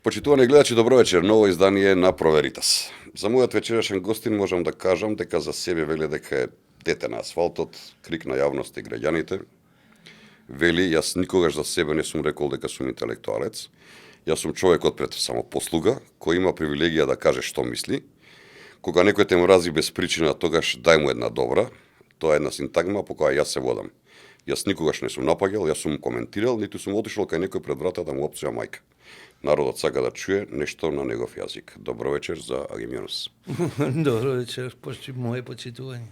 Почитувани гледачи, добро вечер. Ново издание на Проверитас. За мојот вечерашен гостин можам да кажам дека за себе вели дека е дете на асфалтот, крик на јавност и граѓаните. Вели, јас никогаш за себе не сум рекол дека сум интелектуалец. Јас сум човекот пред самопослуга, кој има привилегија да каже што мисли. Кога некој те мрази без причина, тогаш дај му една добра. Тоа е една синтагма по која јас се водам. Јас никогаш не сум напаѓал, јас сум коментирал, ниту сум отишол кај некој пред врата да му опцува мајка. Народот сака да чуе нешто на негов јазик. Добро вечер за Агим Јунус. Добро вечер, моje почитување.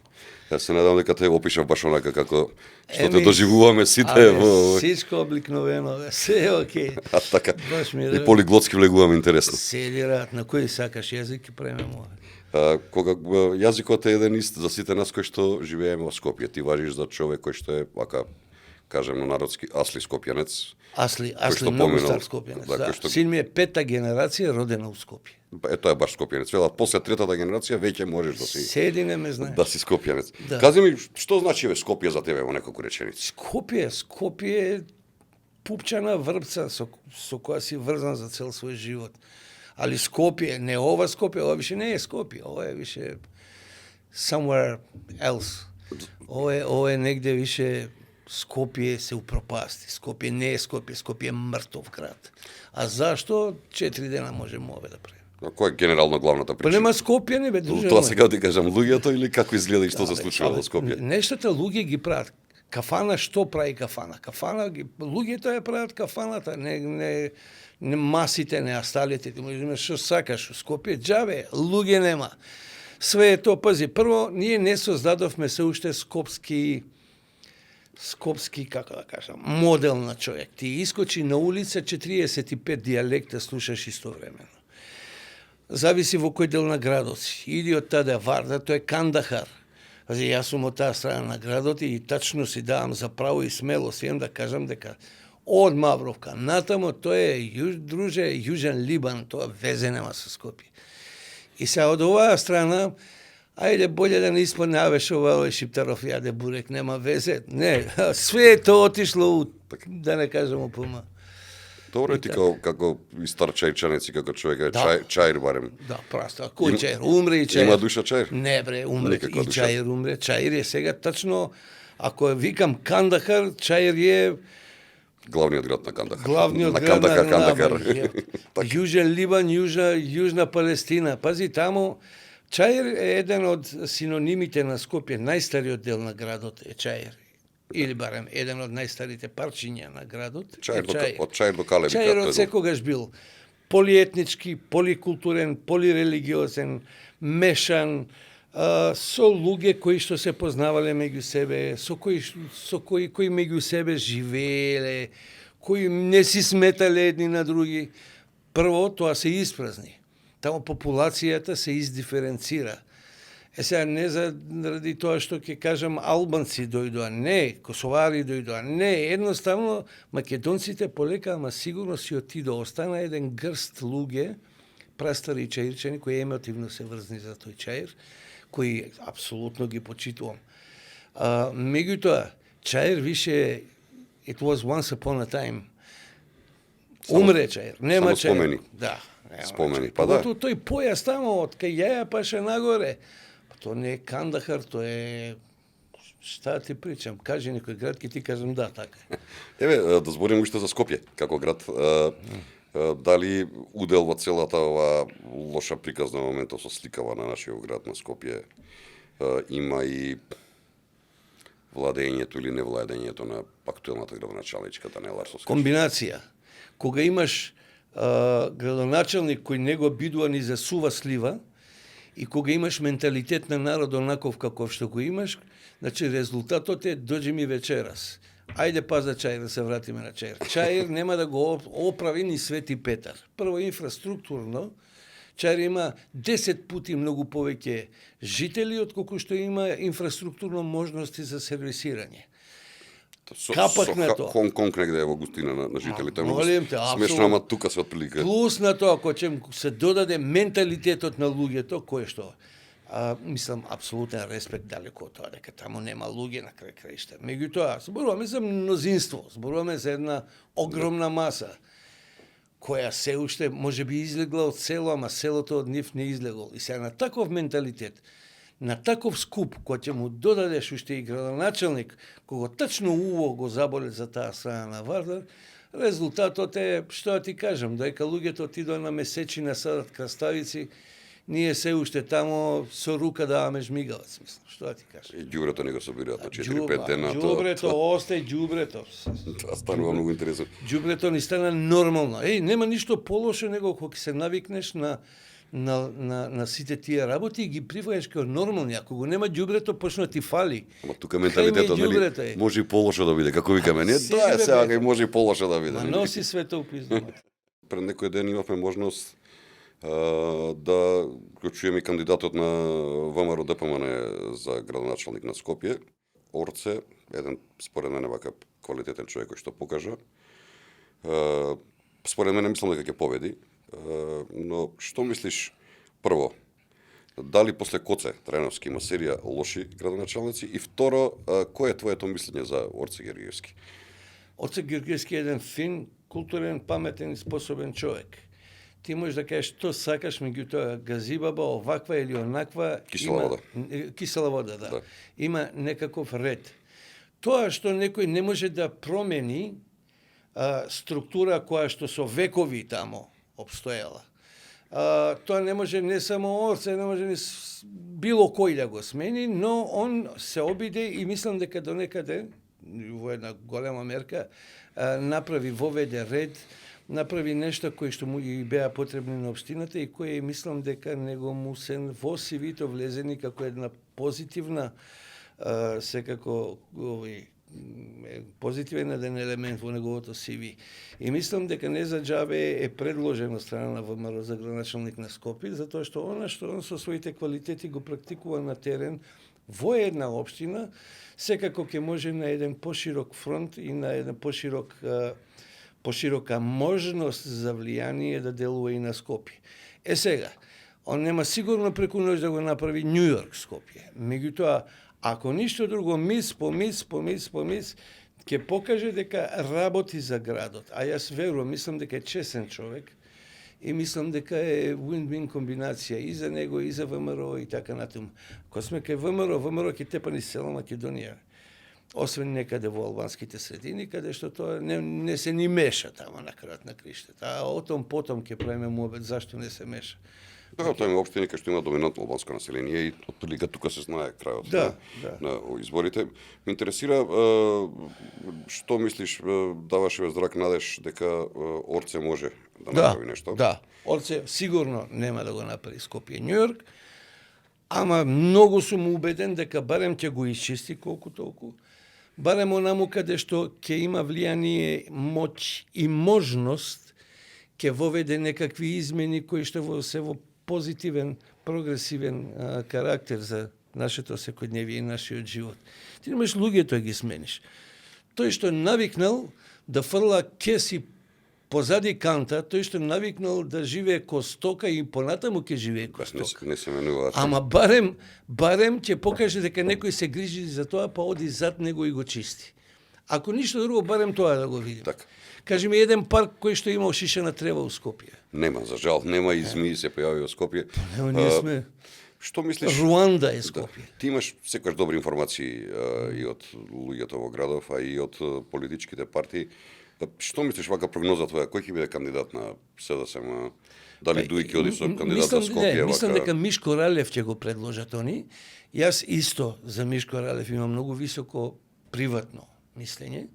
Јас се надам дека те опишав баш онака како што те доживуваме сите во Сичко обликновено, се е окей. А така. Баш ми И полиглотски влегуваме интересно. Седи рад, на кој сакаш јазик и преме му. Кога јазикот е еден ист за сите нас кои што живееме во Скопје, ти важиш за човек кој што е вака кажем на народски асли скопјанец. Асли многу стар скопјанец. Да, син ми е пета генерација родена у Скопје. Тоа е баш скопјанец. Велат после третата генерација веќе можеш да си Седи не ме знаеш. Да си скопјанец. Да. Кажи ми што значи Скопје за тебе во неколку реченици? Скопје е пупчана врбца со која си врзан за цел свој живот. Али Скопје, не ова Скопје, ова више не е Скопје, ова е више somewhere else. Ова е негде више Скопје се упропасти. Скопје не е Скопје, Скопје е мртов град. А зашто 4 дена можеме ове да правиме? Која е генерално главната Па причина? нема Скопје не бе, друже. Тоа сега ти кажам луѓето или како изгледа и што се случува во Скопје? Нештата луѓе ги прават. Кафана што прави кафана? Луѓето ја прават кафаната, не масите, не осталите. Ти можеш што сакаш у Скопје, џабе, луѓе нема. Све е тоа, пази, прво ние не создадовме се уште скопски, како да кажам, модел на човек. Ти искочи на улица 45 дијалекта слушаш истовремено. Зависи во кој дел на градот си. Иди од таде Варда, тоа е Кандахар. Пази, јас сум од таа страна на градот и тачно си давам за право и смелост да кажам дека од Мавровка натамо тоа е Јужен Либан, тоа везе нема со Скопје. И се од оваа страна, ајде болje да не исполняваш ова шиптаров јаде бурек, нема везе. Не, све е тоа отишло да не кажам упома. Добро е ти како и стар чајчанец и како човек, чајр барем. Да, просто, кој чајр? Умре и чајр. Има душа чајр? Не бре, умре Никаква и душа. чајр умре. Чајр е сега тачно, ако викам Кандахар, чајр е Главниот град на Кандахар. главниот на град на Кандахар. Јужен Либан, Јужна Палестина. Пази, таму Чаир е еден од синонимите на Скопје, најстариот дел на градот е Чаир. Или барем еден од најстарите парчиња на градот Чаир е Чаир. од Чаир до Калеви. Чаир од секогаш бил полиетнички, поликултурен, полирелигиозен, мешан, со луѓе кои што се познавале меѓу себе, со кои меѓу себе живееле, кои не си сметале едни на други. Прво, тоа се испразни. Таму популацијата се издиференцира. Сега не заради тоа што ќе кажам албанци дојдоа, не, косовари дојдоа, не, едноставно македонците полека, ама сигурно си отидоа, остана еден грст луѓе, прастари чаирчани кои емотивно се врзни за тој Чаир, кои апсолутно ги почитувам. Меѓутоа, Чаир више it was once upon a time. Умре Чаир, нема Чаир. Спомени. Да. Спомени, па да. Тој појас тамо од кај јаја паше нагоре. Тоа не е Кандахар, тоа е шта ти причам, кажи некој град ке ти кажам да, така. Еве, да збориме уште за Скопје како град. Дали удел во целата ова лоша приказна моментов со сликава на нашиот град на Скопје има и владењето или невладењето на актуелната градоначалничка Даниела Арсовска? Комбинација. Кога имаш градоначалник кој не го бидува ни за сува слива и кога имаш менталитет на народ онаков каков што го имаш, значи резултатот е дојди ми вечерас. Ајде па за Чаир да се вратиме на Чаир. Чаир нема да го оправи ни Свети Петар. Прво инфраструктурно, Чаир има 10 пати многу повеќе жители отколку што има инфраструктурно можности за сервисирање. Капак на тоа. Хонг-Конг негде е во густина на жителите. Молим те, смешно, ама тука се отприлика. Плюс на тоа, кој ќе се додаде менталитетот на луѓето, кој што мислам, апсолутен респект далеко од тоа, дека таму нема луѓе на крај краишта. Меѓутоа, зборуваме за мнозинство, зборуваме за една огромна маса. која се уште може би излегла од село, ама селото од нив не излегол. И сега на таков менталитет, на таков скуп, кој ќе му додадеш уште и градоначелник, кого тачно уво го заболе за таа страна на Вардар, резултатот е, што да ти кажам, дека луѓето отидоа на месечина, садат краставици, ние се уште тамо со рука даваме жмигалец, мислам, што да ти кажам. И ѓубрето не го собираат на 4-5 дена. Ѓубрето, остај ѓубрето. Тоа станува многу интересно. Ѓубрето ни стана нормално. Нема ништо полошо него кога се навикнеш на сите тие работи и ги прифаќаш како нормални. Ако го нема ѓубрето, почна ти фали. Ама тука менталитетот, нели, може и полошо да биде, како викаме ние, да, сега кај може и полошо да биде. Ма носи свето у пиздумата. Пред некој ден имавме можност да вклучуваме и кандидатот на ВМРО ДПМН за градоначалник на Скопје, Орце, еден според мене вака квалитетен човек кој што покажа. Според мене мислам дека ќе победи, но што мислиш прво? Дали после Коце Трајановски има серија лоши градоначалници и второ, кој е твоето мислење за Орце Георгиевски? Орце Георгиевски е еден фин, културен, паметен и способен човек. Ти можеш да кажеш што сакаш, меѓутоа газибаба, оваква или онаква... Кисела вода. Кисела вода, да. Да. Има некаков ред. Тоа што некој не може да промени структура која што со векови тамо обстоела. Тоа не може не само Орце, не може било кој да го смени, но он се обиде и мислам дека до некаде, во една голема мерка, направи, воведе ред, направи нешта кои што му и беа потребни на општината и кои мислам дека него му се во CV-то влезени како една позитивна секако позитивен еден елемент во неговото CV. И мислам дека не за џабе е предложен од страна на ВМРО за градоначалник на Скопје, затоа што она што он со своите квалитети го практикува на терен во една општина, секако ќе може на еден поширок фронт и на еден поширока можност за влијание да делува и на Скопје. Сега, он нема сигурно преку ноќ да го направи Њу Јорк Скопје. Меѓутоа, ако ништо друго, мис, ќе покаже дека работи за градот. А јас верувам, мислам дека е чесен човек и мислам дека е win-win комбинација и за него, и за ВМРО и така натаму. Кога сме кај ВМРО ќе тепани села Македонија. Освен некаде во албанските средини, каде што тоа не се ни меша тама на крајот на криштата. А отом потом ќе правиме муабет зашто не се меша. Да, тоа има општини кај што има доминантно албанско население и отприлика тука се знае крајот на изборите. Ме интересира што мислиш, даваш ве здрак надеж дека Орце може да направи нешто? Да, Орце сигурно нема да го направи Скопје Њу Јорк, ама многу сум убеден дека барем ќе го исчисти колку толку, барем онаму каде што ќе има влијание, моќ и можност, ќе воведе некакви измени кои што се во позитивен, прогресивен карактер за нашето секојдневие и нашиот живот. Ти не можеш луѓето ги смениш. Тој што навикнал да фрла кеси позади канта, тој што навикнал да живее ко стока и понатаму ќе живее ко стока. Не се менува. Ама барем ќе покаже дека некој се грижи за тоа, па оди зад него и го чисти. Ако ништо друго, барем тоа да го видим. Така. Кажи ми еден парк кој што има шишена трева у Скопје. Нема, за жал, нема и змии се појави во Скопје. Ево, ние сме... Што мислиш? Руанда е Скопје. Ти имаш секогаш добри информации и од луѓето во градов, а и од политичките партии. Што мислиш вака прогноза твоја? Кој ќе биде кандидат на СДСМ? Дали Дуј ќе оди со кандидат за Скопје? Мислам дека Мишко Ралев ќе го предложат они. Јас исто за Мишко Ралев имам многу високо приватно мислење.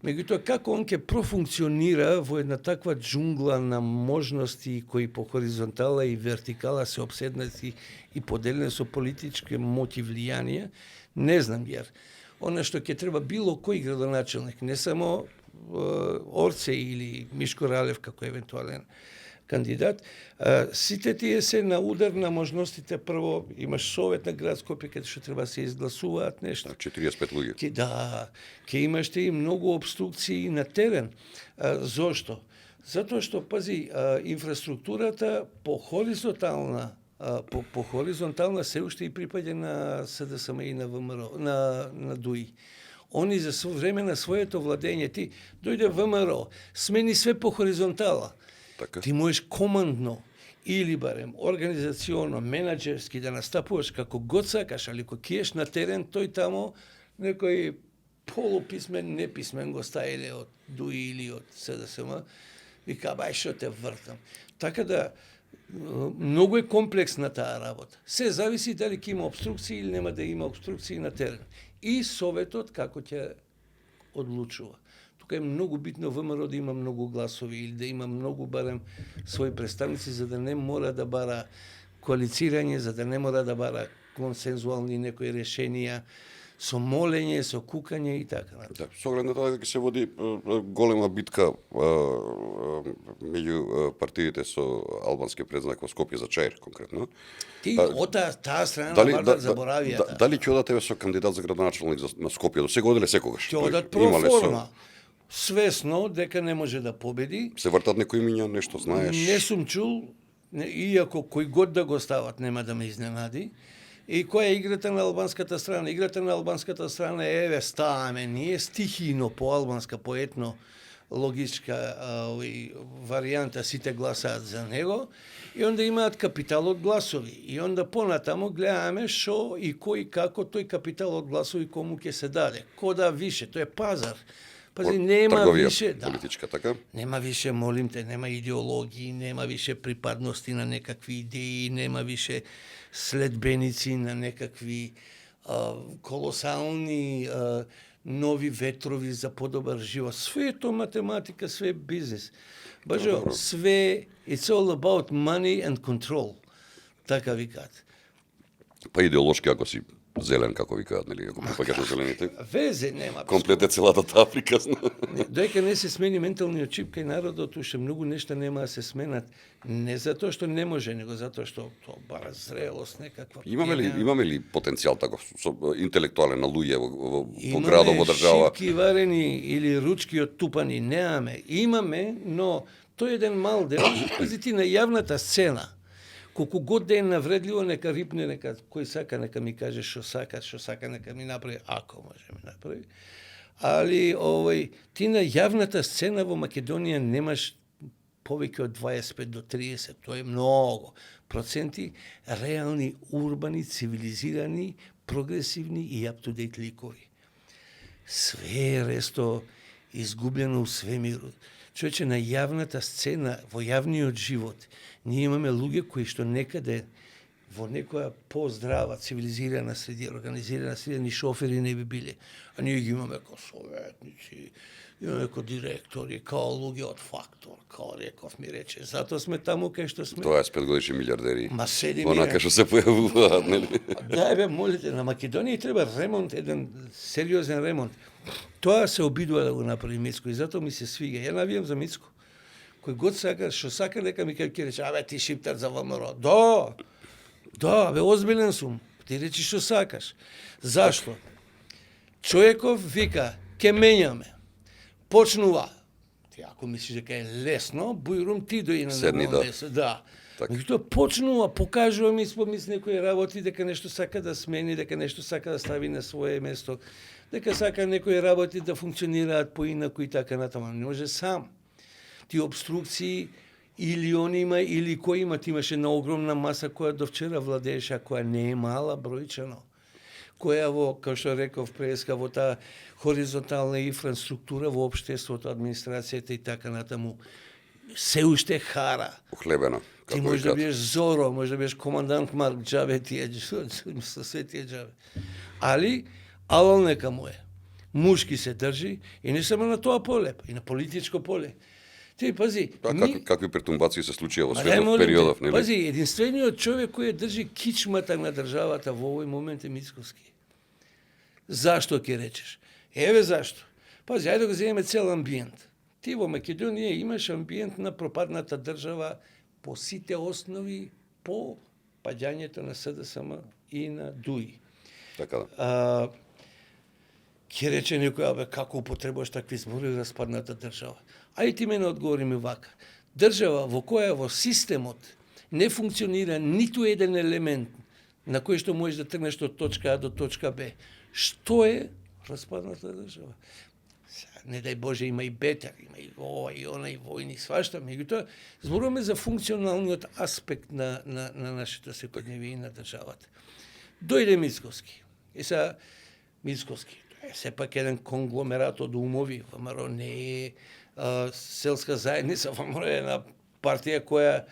Меѓутоа, како он ќе профункционира во една таква џунгла на можности кои по хоризонтала и вертикала се обседнати и поделени со политички моќи влијанија, не знам, јер. Она што ќе треба било кој градоначелник, не само Орце или Мишко Ралев како евентуален кандидат, сите тие се на удар на можностите. Прво, имаш совет на град Скопје, каде што треба се изгласуваат нешта. 45 луѓе. Ќе имаш и многу обструкции на терен. Зошто? Затоа што, пази, инфраструктурата по хоризонтална се уште и припаѓа на СДСМ и на ВМРО, на ДУИ. Они за време на своето владење, ти дојде ВМРО, смени све по хоризонтала. Така. Ти можеш командно или барем организационно, менаџерски да настапуваш како год сакаш, али кога киеш на терен, тој тамо некој полуписмен, неписмен го стаиле од ДУИ или од СДСМ, вика, бај шо те вртам. Така да, многу е комплексна таа работа. Се зависи дали ќе има обструкции или нема да има обструкции на терен. И советот како ќе одлучува. Тука е многу битно ВМРО да има многу гласови или да има многу барем своји представници, за да не мора да бара коалицирање, за да не мора да бара консензуални некои решенија, со молење, со кукање и така натаму. Да, со оглед на тоа дека се води голема битка меѓу партиите со албански предзнак во Скопје за Чаир конкретно. Ти од таа страна валјда заборавија. Дали ќе одате со кандидат за градоначелник на Скопје до сега оделе секогаш? Ќе одат проформа. Свесно дека не може да победи. Се вртат некои имиња, нешто знаеш? Не сум чул, иако кој год да го стават нема да ме изненади. И која е играта на албанската страна? Играта на албанската страна е, еве, ставаме, ние стихино по албанска, по етно логичка варијанта, сите гласаат за него, и онда имаат капитал од гласови. И онда понатамо гледаме шо и кој како тој капитал од гласови кому ќе се даде. Кода више, тој е пазар. Пази, нема трговија, више, политичка, така? Нема више, молим те, нема идеологии, нема више припадности на некакви идеи, нема више следбеници на некакви колосални нови ветрови за подобар живот. Све е то математика, све е бизнес. Бажо, све, it's all about money and control. Така викаат. Па идеолошки, ако си зелен, како викаат, нели, ако припаѓаш на зелените. Везе нема. Комплет е целата таа приказна. Доека не се смени менталниот чип кај народот, уште многу нешта нема да се сменат. Не затоа што не може, него затоа што тоа бара зрелост некаква. Имаме ли потенцијал тако со интелектуален на луѓе во градот, во држава? Имаме шипки варени или ручки оттупани, немаме. Имаме, но тој е еден мал дел. Пази ти на јавната сцена. Колку год да е навредливо, нека рипне, нека кој сака, нека ми каже што сака, нека ми направи, ако може ми направи. Али ти на јавната сцена во Македонија немаш повеќе од 25 до 30, тоа е многу проценти реални, урбани, цивилизирани, прогресивни и up-to-date ликови. Све ресто изгубljeno у свемирот. Човече, на јавната сцена, во јавниот живот, ние имаме луѓе кои што некаде во некоја поздрава, цивилизирана среди, организирана среди, ни шофери не би биле. А ние ги имаме како советници, имаме како директори, као луѓе од фактор, као Реков ми рече. Затоа сме таму кај што сме. Тоа е 5 годишни милиардери. Ма седи ми. Онака што се појавуваат, нели? Да, бе, молите, на Македонија треба ремонт, еден сериозен ремонт. Тоа се обидува да го направи Мицко и затоа ми се свига. Ја навијам за Мицко. Кој год сака, што сака нека ми ќе рече, абе ти шиптар за ВМРО. Да, бе, озбилен сум. Ти речи што сакаш. Зашто? Човеков вика, ке менјаме. Почнува. Ти ако мислиш дека е лесно, бујрум ти дојде на Седни, негово место. Да. Так. Меѓутоа почнува, покажува ми спомис некои работи, дека нешто сака да смени, дека нешто сака да стави на свое место, дека сака некои работи да функционираат поинаку и така натаму. Не може сам. Ти обструкции или он има, или кој има, ти имаше една огромна маса која до вчера владееше, а која не е мала бројчано. Која во, како што реков преска, во таа хоризонтална инфраструктура во општеството, администрацијата и така натаму, се уште хара. Ухлебена. Ти можеш да бидеш Зоро, можеш да бидеш командант Марк Џабе, тие со се тие Џабе. Али, алал нека му е. Мушки се држи и не само на тоа поле, и на политичко поле. Ти пази, какви претумбации се случија во светот периодов, нели? Пази, единствениот човек кој држи кичмата на државата во овој момент е Мицковски. Зашто ќе речеш? Еве зашто. Пази, ајде да го земеме цел амбиент. Ти во Македонија имаш амбиент на пропадната држава по сите основи, по паѓањето на СДСМ и на ДУИ. Така да. Ќе рече некој, абе, како употребуваш такви зборови распадната држава? Ајде ти мене одговори ми вака. Држава во која во системот не функционира ниту еден елемент на кој што можеш да тргнеш од точка А до точка Б. Што е распадната држава? Не дај Боже, има и бетер, има и ова и она и војни, свашта, меѓутоа зборуваме за функционалниот аспект на нашето секојдневие и на државата. Дојде Мицковски. И сега Мицковски е сепак еден конгломерат од умови. ВМРО не е селска заедница, ВМРО е една партија која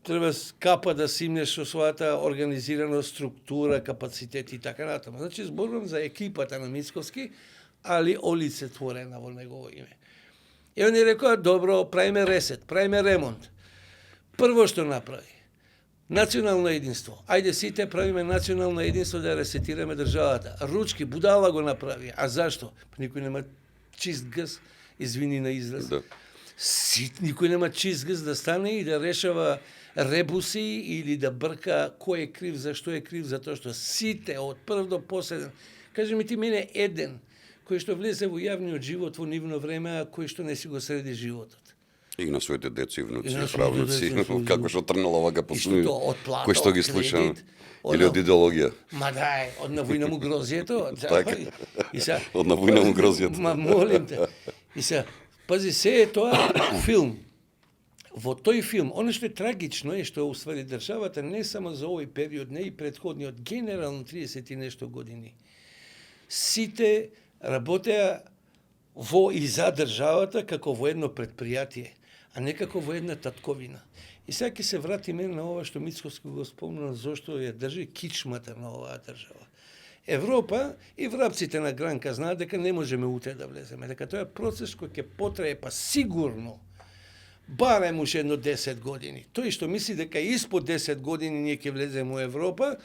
треба капа да симнеш со својата организирана структура, капацитет и така натаму. Значи зборувам за екипата на Мицковски, али олицетворена во негово име. И они рекоа, добро, правиме ресет, правиме ремонт. Прво што направи, национално единство. Ајде сите правиме национално единство да ресетираме државата. Ручки, будала го направи. А зашто? Па никој нема чист гъс, извини на израз. Да. Никој нема чист гъс да стане и да решава ребуси или да брка кој е крив, зашто е крив, затоа што сите од прв до последен. Кажи ми ти мене еден кој што влезе во јавниот живот во нивно време, а кој што не си го среди животот. И на своите деца и внуци, И на своите правнуци, деца, своите како што трнало вака И што тоа од плата, кој што ги од слуша, кредит, или од идеологија. Ма дај, од навојна му грозието. Така. И сега, Од навојна му грозието. Ма молим те. И сега, пази, се е тоа филм. Во тој филм, оно што е трагично е што уствари државата не само за овој период, не и предходниот, генерално 30 и нешто години. Сите работеа во и за државата како во едно предпријатие, а не како во една татковина. И сега ќе се вратиме на ова што Мицковски го спомна, зошто ја држи кичмата на оваа држава. Европа и врапците на Гранка знаат дека не можеме утре да влеземе, дека тоа е процес кој ќе потрае па сигурно барем уште едно 10 години. Тој што мисли дека испод 10 години ние ќе влеземе во Европа,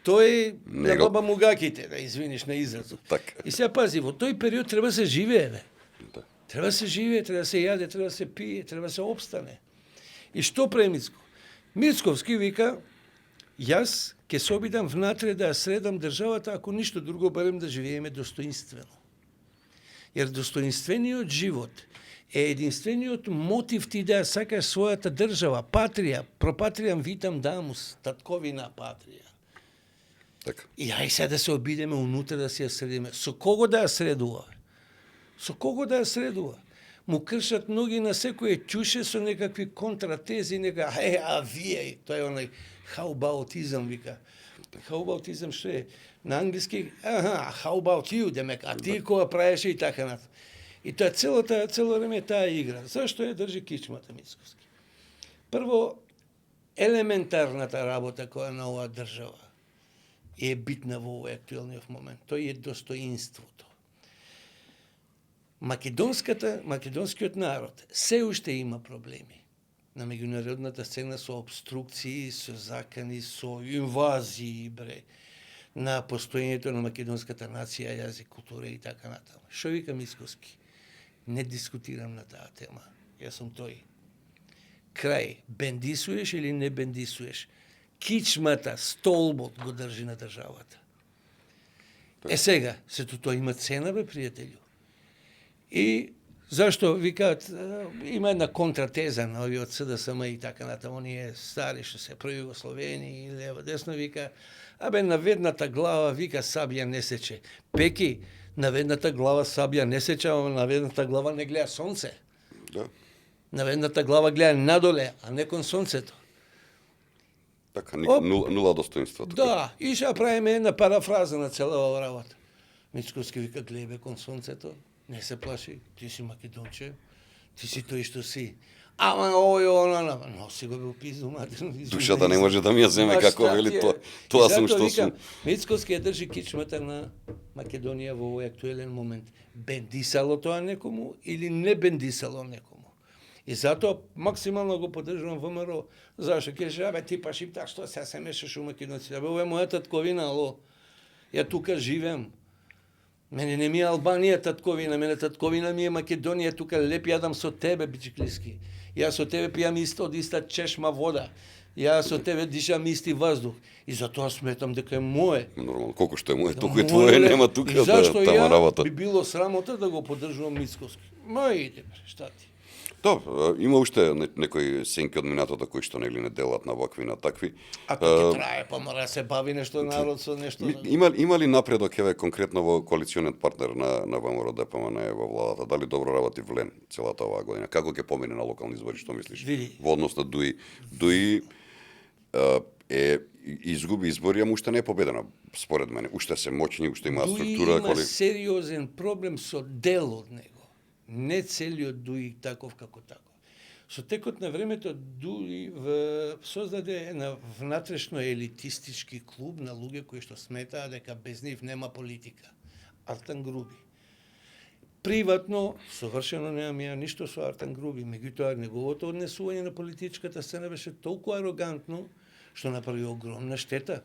тој Не на го- баба мугаките, да извиниш на изразот. Така. И сега пази, во тој период треба да се живее, бе. Да. Треба да се живее, треба да се јаде, треба да се пие, треба да се обстане. И што прави Мицко? Мицковски вика, јас ќе се обидам внатре да ја средам државата, ако ништо друго, барем да живееме достоинствено. Jer достоинствениот живот е единствениот мотив ти да ја сакаш својата држава, патрија, пропатријам витам дамус, татковина патрија. Така. И ај сега да се обидеме унутре да се ја средиме. Со кого да ја средува? Со кого да ја средува? Му кршат ноги на секој ќуше со некакви контратези, а вие, тоа е онај хаубаутизам, вика. Хаубаутизам што е? На англиски, how about you, демек, а ти кога правеше и така натаму. И тоа цело време е таа игра. Зашто ја држи кичмата Мицковски? Прво, елементарната работа која на оваа држава е битна во овој актуелниот момент. Тој е достоинството. Македонскиот народ се уште има проблеми на меѓународната сцена со обструкции, со закани, со инвазии, бре, на постоењето на македонската нација, јазик, култура и така натаму. Што вика Мицковски? Не дискутирам на таа тема. Јас сум тој. Крај, бендисуеш или не бендисуеш? Кичмата, столбот го држи на државата. Е сега, сето тоа има цена, бе, пријателju. И зашто викаат, има една контратеза на овие од СДСМ и така натаму, оние стари што се пројугословени и лево десно, вика, на ведната глава, вика, сабија не сече. Пеки, на ведната глава сабија не сече, ама на ведната глава не гледа сонце. Да. На ведната глава гледа надоле, а не кон сонцето. Така, Оп. нула достоинство. Така. Да, и ще правиме една парафраза на цела ова работа. Мицковски вика, гледај бе кон сонцето, не се плаши, ти си македонче, ти си тој што си. Ама овој, но си го бил пизду, матерно. Душата не може да ми ја земе како вели тоа сум што сум. Мицковски ја држи кичмата на Македонија во овој актуелен момент. Бендисало тоа некому или не бендисало некому? И затоа максимално го поддржувам ВМРО. Зашто ќе кажа, ти па шиптар, што се мешаш у македонците? Ова е моја татковина, ало. Ја тука живеам. Мене не ми е Албанија татковина, мене татковина ми е Македонија, тука леп јадам со тебе, бичиклиски. Јас со тебе пијам исто од иста чешма вода. Јас со тебе дишам исти воздух. И затоа сметам дека е мое. Нормално, колку што е моје, толку е твое, нема тука да Зашто тама ја работа. би било срамота да го поддржувам Мицковски? Ма иде, бре, шта ти? Има уште некои сенки од минатото кои што нели не делат на вакви на такви. Ако ќе трае, па мора да се бави нешто народ со нешто. Има ли напредок еве конкретно во коалициониот партнер на ВМРО ДПМН во владата? Дали добро работи Влен целата оваа година? Како ќе помине на локални избори, што мислиш? Види. Во однос на Дуи. Дуи изгуби избори, ама уште не е победена, според мене. Уште се моćни, уште има структура. Дуи има сериозен проблем со дел од него. Не целиот Дуи таков како таков. Со текот на времето Дуи создаде една внатрешно елитистички клуб на луѓе кои што сметаа дека без нив нема политика. Артан Груби. Приватно, совршено немам ја ништо со Артан Груби, меѓутоа неговото однесување на политичката сцена беше толку арогантно што направи огромна штета.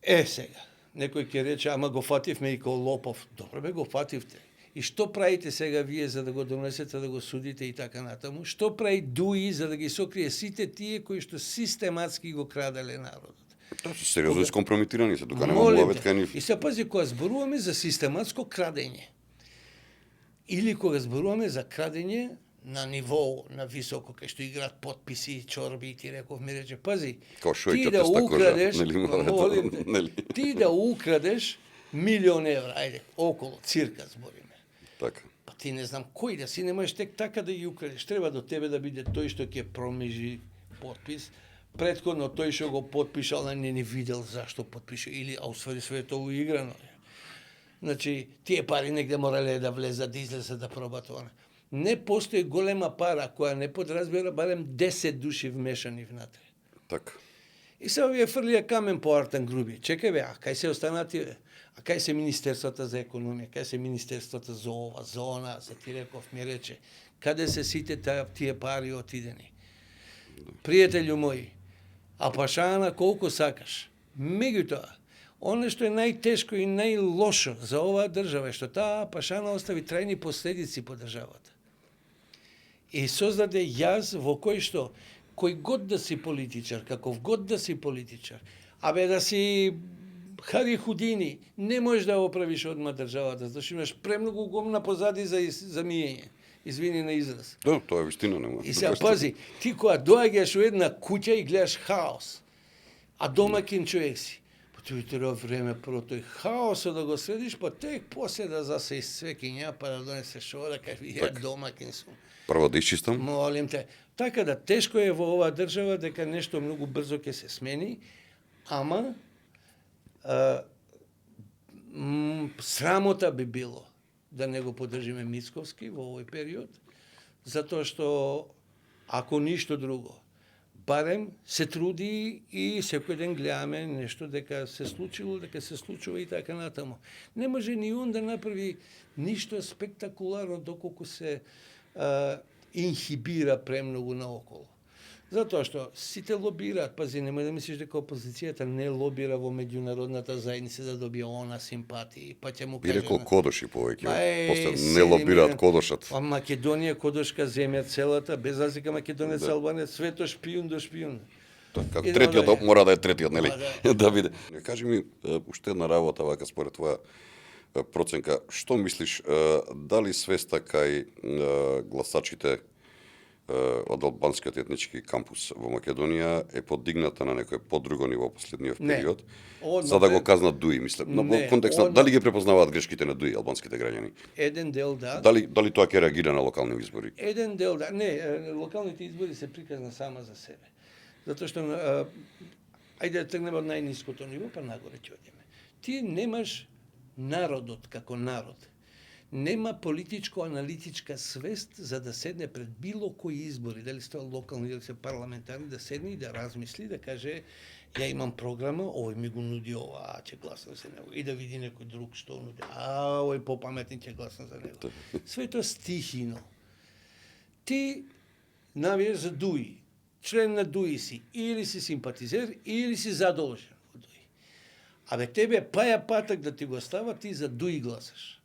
Сега, некој ќе рече, ама го фативме и као лопов. Добро бе, го фативте. И што правите сега вие за да го донесете, да го судите и така натаму? Што прави Дуи за да ги сокрие сите тие кои што систематски го краделе народот? Тоа се сериозно скомпрометирани се, тука нема Молим муавет кај нив. те. И се пази, кога зборуваме за систематско крадење, или кога зборуваме за крадење на ниво, на високо, кај што играат подписи, чорби, и ти реков, ми рече, пази, Као ти шојката да ста кожа, украдеш, нели мора молим те, нели? ти да украдеш 1.000.000 евра, ајде, околу, цирка збориме. Така. Па ти не знам кој да си, не можеш тек така да ги украдеш. Треба до тебе да биде тој што ќе промежи подпис. Претходно тој што го подпишал, не ни видел зашто подпише, или, а усвари све тоа уиграно е. Значи, тие пари негде морале да влезат, да излезат, да пробат тоа. Не постои голема пара која не подразбира барем 10 души вмешани внатре. Така. И се овие фрлија камен по Артан Груби. Чекај бе, а кај се останати бе? А кај се Министерството за економија, кај се Министерството за ова, за она, за ти реков ми рече, каде се сите тие пари отидени? Пријателju мои, а пашана колку сакаш. Меѓутоа, оно што е најтешко и најлошо за оваа држава е што таа пашана остави трајни последици по државата. И создаде јаз во кој што кој год да си политичар, каков год да си политичар, абе да си Хари Худини, не можеш да оправиш одма државата, зашто имаш премногу гомна позади за миење. Извини на израз. Да, тоа е вистина, нема. И сега пази, ти кога доаѓаш у една куќа и гледаш хаос, а домакин човек си, па ти треба време прво тој хаосот да го следиш, па тек после да засе свекиња, па да донесеш ова, да кажеш, ја домакин сум. Прво да исчистам. Молим те. Така да тешко е во оваа држава дека нешто многу брзо ќе се смени, ама срамота би било да не го поддржиме Мицковски во овој период, затоа што ако ништо друго, барем се труди и секој ден гледаме нешто дека се случило, дека се случува и така натаму. Не може ни он да направи ништо спектакуларно доколку се инхибира премногу наоколу. Затоа што сите лобираат, пази, немој да мислиш дека опозицијата не лобира во меѓународната заедница да добие она симпатии, па ќе му Би кажа... рекол кодоши повеќе, после не 7 лобираат милион. кодошат. А Македонија кодошка земја целата, без разлика Македонец, Да. Албанец, свето шпион до шпион. Како Идемо третиот дале. мора да е третиот, нели? Да, Да биде. Кажи ми уште една работа вака според твоја проценка, што мислиш дали свеста кај гласачите од албанскиот етнички кампус во Македонија е подигната на некој подруго ниво во последниот Не. период, Одма за да бе- го казнат Дуи, мислам. Но во Не, контекст на одма- дали ги препознаваат грешките на Дуи албанските граѓани? Еден дел да, Дали тоа ќе реагира на локални избори? еден дел да. Не, локалните избори се приказна сама за себе. Затоа што ајде да тргнеме од најниското ниво, па нагоре ќе одиме. Ти немаш народот како народ. Нема политичко-аналитичка свест за да седне пред било кои избори, дали се тоа локални, дали се парламентарни, да седне и да размисли, да каже ја имам програма, овој ми го нуди ова, ќе гласам за него. И да види некој друг што нуди, овој попаметен ќе гласам за него. Све тоа стихино. Ти навиеш за Дуи, член на Дуи си, или си симпатизер, или си задолжен во Дуи. Абе тебе паја патак да ти го става, ти за Дуи гласаш.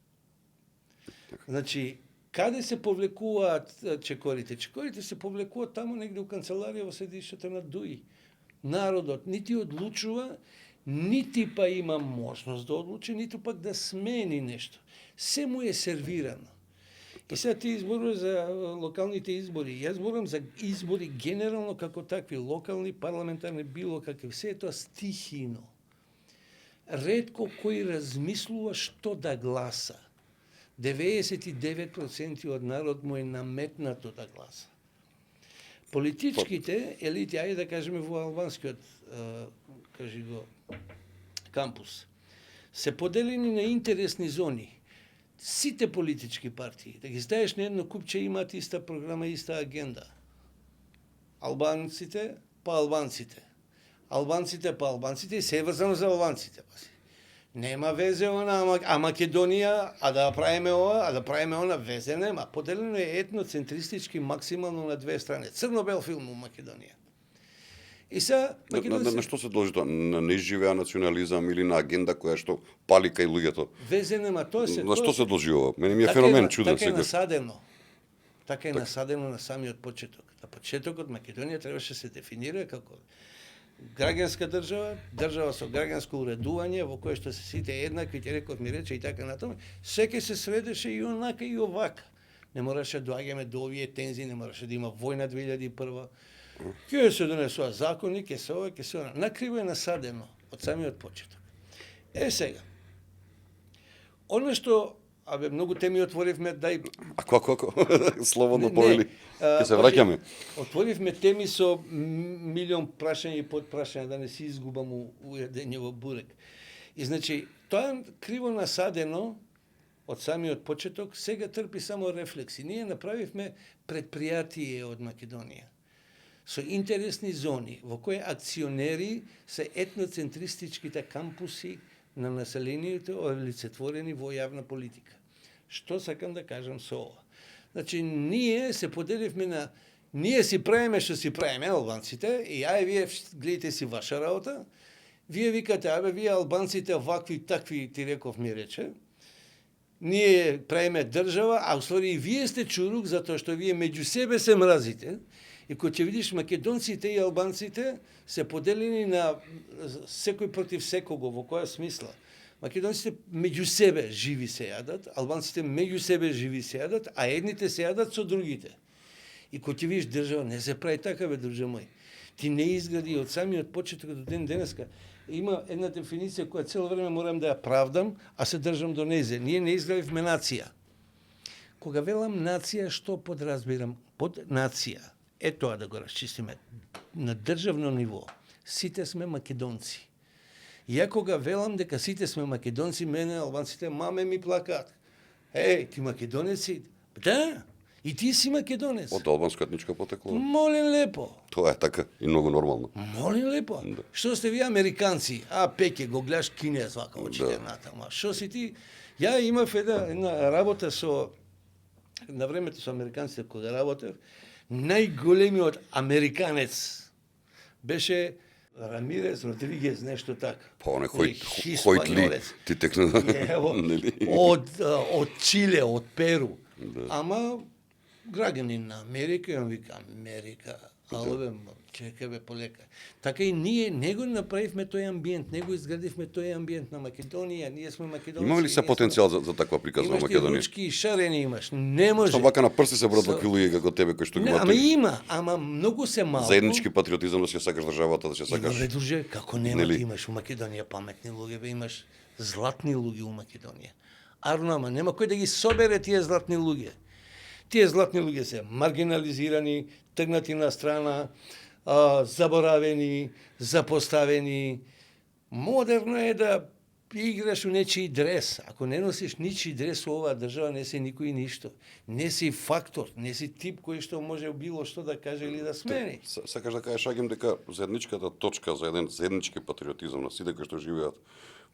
Значи, каде се повлекуваат чекорите? Чекорите се повлекуваат таму негде у канцеларија во седишето на Дуи. Народот нити одлучува, нити па има можност да одлучи, ниту пак да смени нешто. Се му е сервирано. И сега ти изборуваш за локалните избори. Јас зборувам за избори генерално како такви, локални, парламентарни, било какви. Се е тоа стихино. Ретко кој размислува што да гласа. 99% од народ му е наметнато да гласа. Политичките елити, ајде да кажеме во албанскиот кажи го кампус, се поделени на интересни зони. Сите политички партии, да ги ставиш на едно купче, имаат иста програма, иста агенда. Албанците па албанците. Албанците па албанците и се е врзано за албанците. Нема везе она, а Македонија, а да правиме ова, а да правиме она, везе нема. Поделено е етноцентристички максимално на две страни. Црно-бел филм у Македонија. И сега На што се должи тоа? На неизживеа национализам или на агенда која што пали кај луѓето? Везе нема, тоа се. На што се должи ова? Мене ми е феномен чуден сега. Така е сега. насадено. Така е насадено на самиот почеток. На почетокот Македонија требаше се дефинира како граѓанска држава, држава со граѓанско уредување во кое што се сите еднакви, ти реков ми рече и така натаму. Секој се сведеше и онака и овака. Не мораше да доаѓаме до овие тензии, не мораше да има војна 2001. Ќе се донесува закони, ќе се ова, ќе се она. Накриво е насадено од самиот почеток. Е сега, оно што, многу теми отворивме, дај... Ако, слободно повели. Ќе се враќаме. Отворивме теми со милион прашања и подпрашања, да не си изгубам уедење во бурек. И значи, тоа криво насадено од самиот почеток, сега трпи само рефлекси. Ние направивме предпријатие од Македонија со интересни зони, во кои акционери се етноцентристичките кампуси на населението олицетворени во јавна политика. Што сакам да кажам со ова? Значи, ние се поделивме на... Ние си правиме што си правиме, албанците, и вие гледате си ваша работа, вие викате, вие албанците вакви, такви, ти реков ми рече, ние правиме држава, а уствари и вие сте чурук, затоа што вие меѓу себе се мразите, и кога ќе видиш македонците и албанците се поделени на секој против секого, во која смисла. Македонците меѓу себе живи се јадат, албанците меѓу себе живи се јадат, а едните се јадат со другите. И кога ќе видиш држава, не се прави така, друже мој. Ти не изгради од самиот почеток до ден денеска. Има една дефиниција која цело време морам да ја правдам, а се држам до незе. Ние не изградивме нација. Кога велам нација, што подразбирам? Под нација. Е тоа да го расчистиме. На државно ниво сите сме македонци. Ја кога велам дека сите сме македонци, мене албанците маме ми плакаат. Ти македонец си? Да, и ти си македонец. Од албанско етничко потекло. Молим лепо. Тоа е така и многу нормално. Молим лепо. Да. Што сте ви американци? Пеќе го гледаш кинез вака очите натаму. Што си ти? Ја имав една работа со на времето со американците кога работев, најголемиот американец беше Рамирес Родригес, нешто така. Па оне Хојтли, ти текна. Од Чиле, од Перу. Да. Ама граѓанин на Америка, и он вика Америка, албе, чекаме полека. Така и ние не го направивме тој амбиент, не го изградивме тој амбиент на Македонија, ние сме македонци. Има ли се потенцијал за таква приказна во Македонија? Имаш ручки и шарени имаш, не може. Што вака на прсти се брат вакви луѓе како тебе кои што ги Ама има, ама многу се малку. Заеднички патриотизам да се сакаш државата, да се сакаш. Има, друже, како нема, ти имаш у Македонија паметни луѓе, имаш златни луѓе у Македонија. Арно, ама нема кој да ги собере тие златни луѓе. Тие златни луѓе се маргинализирани, тргнати на страна, заборавени, запоставени. Модерно е да играш у нечiji дрес. Ако не носиш ничи дрес у оваа држава, не си никој ништо. Не си фактор, не си тип кој што може било што да каже или да смени. Сакаш да кажеш, Агим, дека заедничката точка за еден заеднички патриотизам на сите кои што живеат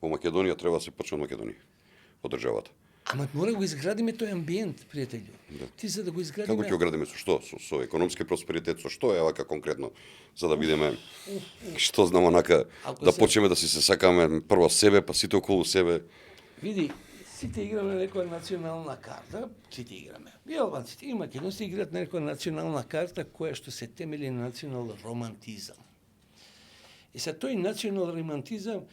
во Македонија треба да се почне од Македонија, од државата. Ама мора да го изградиме тој амбиент, пријателju. Да. Ти за да го изградиме... Како ќе го градиме со што? Со економски просперитет, со што е вака конкретно, за да видиме што знам онака, да почнеме да си се сакаме прво себе, па сите околу себе. Види, сите играме на некоја национална карта, сите играме. И албанците и македонците играат на некоја национална карта која што се темели на национален романтизам. И са тој национален романтизам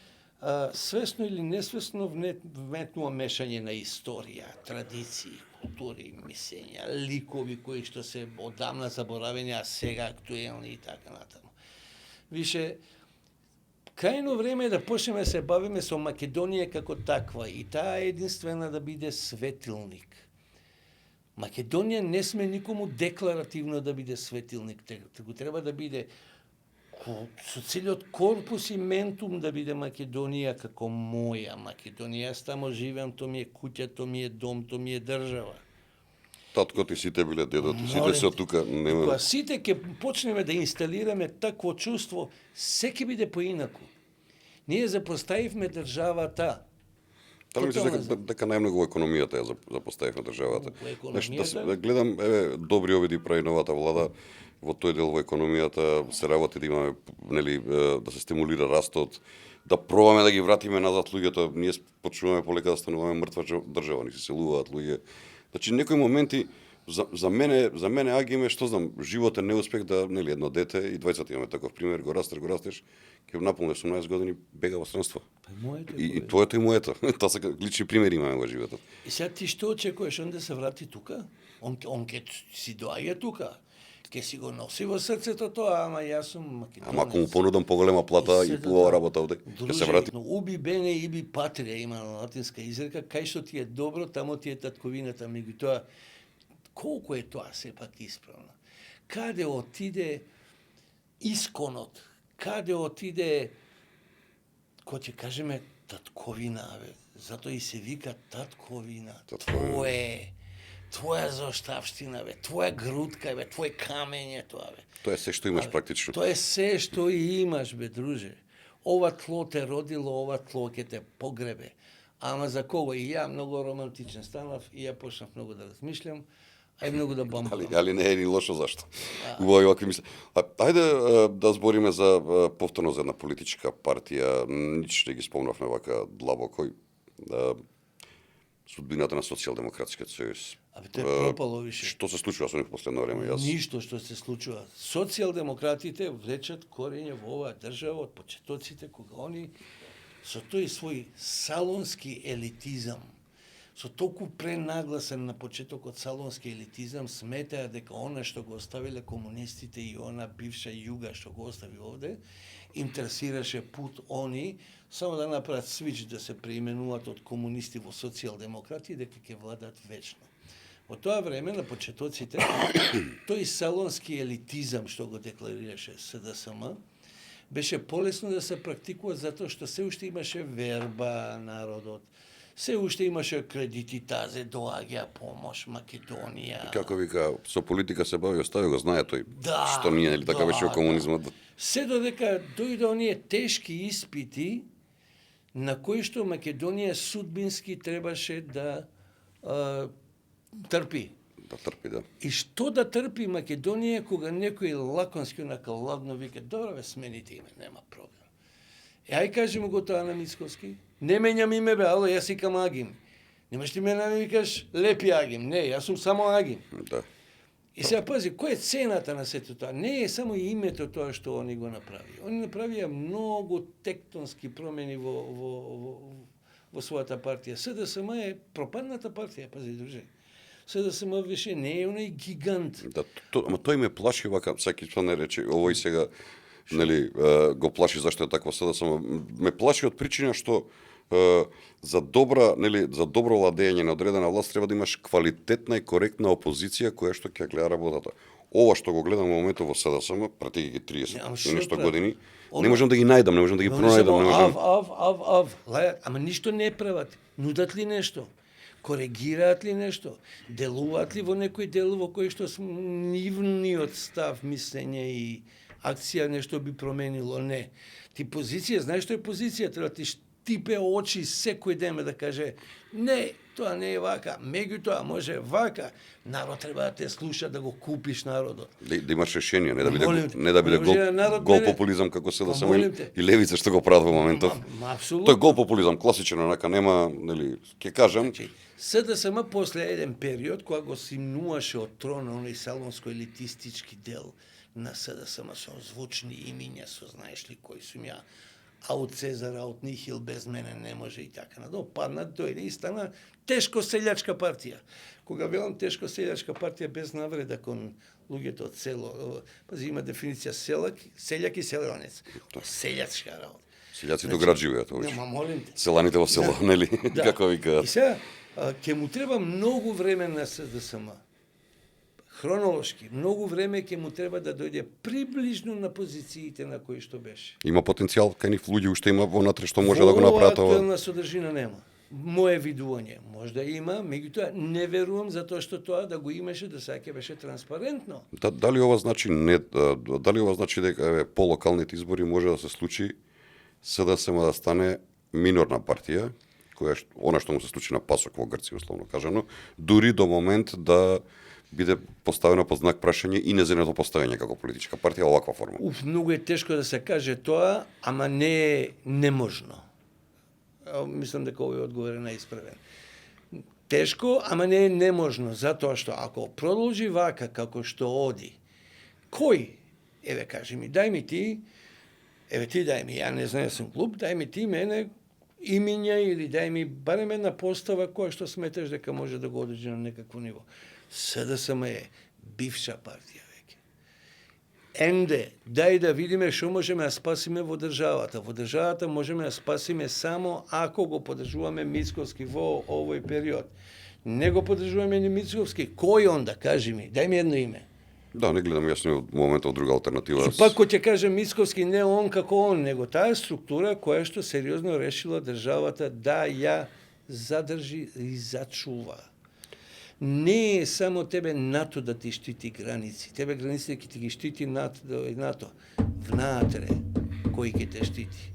свесно или несвесно вметнува мешање на историја, традиции, култури, мислења, ликови кои што се одамна заборавени, а сега актуелни и така натаму. Више, крајно време е да почнеме да се бавиме со Македонија како таква и таа е единствена да биде светилник. Македонија не сме никому декларативно да биде светилник, туку треба да биде со целиот корпус и ментум да биде Македонија како моја Македонија. Јас тамо живеам, то ми е куќа, то ми е дом, то ми е држава. Таткот и сите биле дедот, сите се од тука, нема. Кога сите ќе почнеме да инсталираме такво чувство, се ќе биде поинаку. Ние запоставивме државата. Дали мислиш дека најмногу во економијата ја запоставивме државата? Во економијата? Да гледам, добри обиди прави новата влада, во тој дел во економијата се работи да имаме, нели, да се стимулира растот, да пробаме да ги вратиме назад луѓето, ние почнуваме полека да стануваме мртва држава, ни се селуваат луѓе. Значи некои моменти за мене агиме, што знам, животен неуспех да, нели, едно дете и двајцата имаме таков пример, го растеш, ќе наполни 18 години бега во странство. И твоето и моето. Тоа се лични примери имаме во животот. И сега ти што очекуваш, он да се врати тука? Он ќе си доаѓа тука. Ќе си го носи во срцето тоа, ама јас сум македонец. Ама ако му понудам поголема плата и поубава работа овде, ќе се врати. Но уби бене иби патрија, има латинска изрека, кај што ти е добро, тамо ти е татковината, меѓутоа колку е тоа сепак исправно? Каде отиде исконот? Каде отиде, кој ќе кажеме, татковина, бе? Затоа и се вика татковина. Твоја заоставштина, бе, твоја грудка, бе, твој камење, тоа, бе. Тоа е се што имаш практично. Тоа е се што и имаш, бе, друже. Ова тло те родило, ова тло ќе те погребе. Ама за кого? И ја многу романтичен станав, и ја почнав многу да размишлям, а и многу да бамбам. Али не е ни лошо, зашто? Убави вакви мисли. Ајде да збориме за повторно за една политичка партија, нич не ги спомнавме вака длабоко. Судбината на Социјалдемократскиот сојуз. Абе, тоа е пропало више. Што се случува со нив последно време? Ништо што се случува. Социјалдемократите влечат корење во оваа држава од почетоците, кога они со тој свој салонски елитизам, со толку пренагласен на почетокот салонски елитизам, сметаа дека она што го оставиле комунистите и она бивша југа што го остави овде, интересираше пут они само да направат свич да се преименуваат од комунисти во социјалдемократи и дека ќе владат вечно. Во тоа време на почетоците тој салонски елитизам што го декларираше СДСМ беше полесно да се практикува затоа што се уште имаше верба народот, се уште имаше кредити, тазе доаѓа помош Македонија. И како вика, со политика се бави, остави го, знае тој. Да, што ние, или така беше во комунизмот. Се додека дојде оние тешки испити на кои што Македонија судбински требаше да трпи. Да трпи, да. И што да трпи Македонија кога некој лаконски онака ладно вика, добро бе, смените име, нема проблем. Ај кажи му го тоа на Мицковски. Не менјам име бе, ало, јас викам Агим. Немаш ти мене да ми викаш Лепи Агим. Не, јас сум само Агим. Да. И сега пази, која е цената на сето тоа? Не е само името тоа што они го направи. Они направија многу тектонски промени во својата партија. СДСМ е пропадната партија, пази, друже. СДСМ више не е оној гигант. Да, ама тој ме плаши вака, саки што не рече, овој сега, нели, го плаши зашто е такво СДСМ. Ме плаши од причина што за добро владење на одредена власт треба да имаш квалитетна и коректна опозиција која што ќе гледа работата. Ова што го гледам во моментот во СДСМ, пратејќи ги 30 и нешто години, не можам да ги најдам, не можам да ги пронајдам, не можам. Ама ништо не прават. Нудат ли нешто? Коригираат ли нешто? Делуваат ли во некој дел во кој што нивниот став, мислење и акција нешто би променило? Не. Ти позиција, знаеш што е позиција? Треба ти штипе очи секој ден да каже не, тоа не е вака, меѓутоа може вака. Народ треба да те слуша, да го купиш народот. Да имаш решение, не да биде гол популизам како се да само и левица што го прават во моментов. Тој гол популизам класичен, онака нема, нели, ќе кажам. СДСМ после еден период кога го симнуваше од трона оној салонско елитистички дел на СДСМ со звучни имиња, со знаеш ли кои сум ја, аут Цезар, аут нихил, без мене не може и така. Но падна, дојде и стана тешко селјачка партија. Кога велам тешко селјачка партија без навреда кон луѓето од село, пази има дефиниција селјак и селянец. Селјачка работа. Селјаци до град живеат овој. Нема, молим те. Селаните во село, нели? Како ви И кажат. сега, ќе му треба многу време на СДСМ. Хронолошки, многу време ќе му треба да дојде приближно на позициите на кои што беше. Има потенцијал, кај нив луѓе уште има внатре што може да го направат ова. Актуелна содржина нема. Мое видување, можда има, меѓутоа не верувам затоа што тоа да го имаше до сега ќе беше транспарентно. Дали ова значи дали ова значи дека еве по локалните избори може да се случи СДСМ да стане минорна партија, она што му се случи на Пасок во Грција условно кажано, дури до момент да биде поставена под знак прашање и незиното поставање како политичка партија во оваква форма. Многу е тешко да се каже тоа, ама не е неможно. Мислам дека овој одговор е наисправен. Тешко, ама не е неможно, затоа што ако продолжи вака како што оди, кој, еве кажи ми, дај ми ти, еве ти дај ми, ја не знам, сум клуб, дај ми ти мене имиња или дај ми барем една постава која што сметаш дека може да го одржи на некакво ниво. СДСМ е бивша партија веќе. Енде, дај да видиме што можеме да спасиме во државата. Во државата можеме да спасиме само ако го поддржуваме Мицковски во овој период. Не го поддржуваме ни Мицковски, кој онда, кажи ми, дај ми едно име. Да, не гледам јасно од моментот друга алтернатива. И пак кој ќе кажем Мицковски, не он како он, него таа структура која што сериозно решила државата да ја задржи и зачува. Не е само тебе НАТО да ти штити граници. Тебе границите ќе ти ги штити НАТО. Внатре, кој ќе те штити.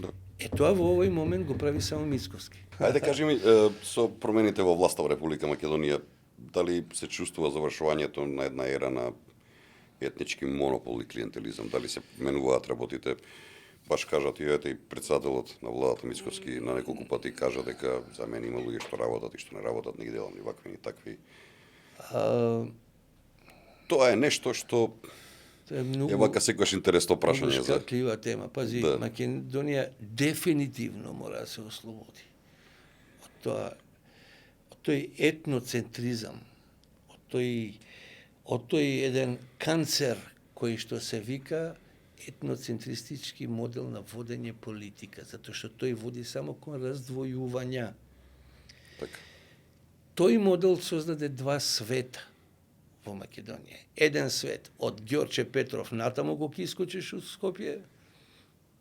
Да. Тоа во овој момент го прави само Мицковски. Ајде кажи ми, со промените во власта во Република Македонија, дали се чувствува завршувањето на една ера на етнички монопол и клиентелизам? Дали се менуваат работите? Баш кажат и ете и председателот на владата Мицковски на неколку пати кажа дека за мене има луѓе што работат и што не работат, не ги делам ни вакви ни такви. Тоа е нешто што Тоа е многу е вака секогаш интересно прашање за шкатлива тема. Пази, Да. Македонија дефинитивно мора да се ослободи од тој етноцентризам, од тој еден канцер кој што се вика етноцентристички модел на водење политика, затоа што тој води само кон раздвојувања. така. Тој модел создаде два света во Македонија. Еден свет од Ѓорче Петров натаму го искочиш од Скопје,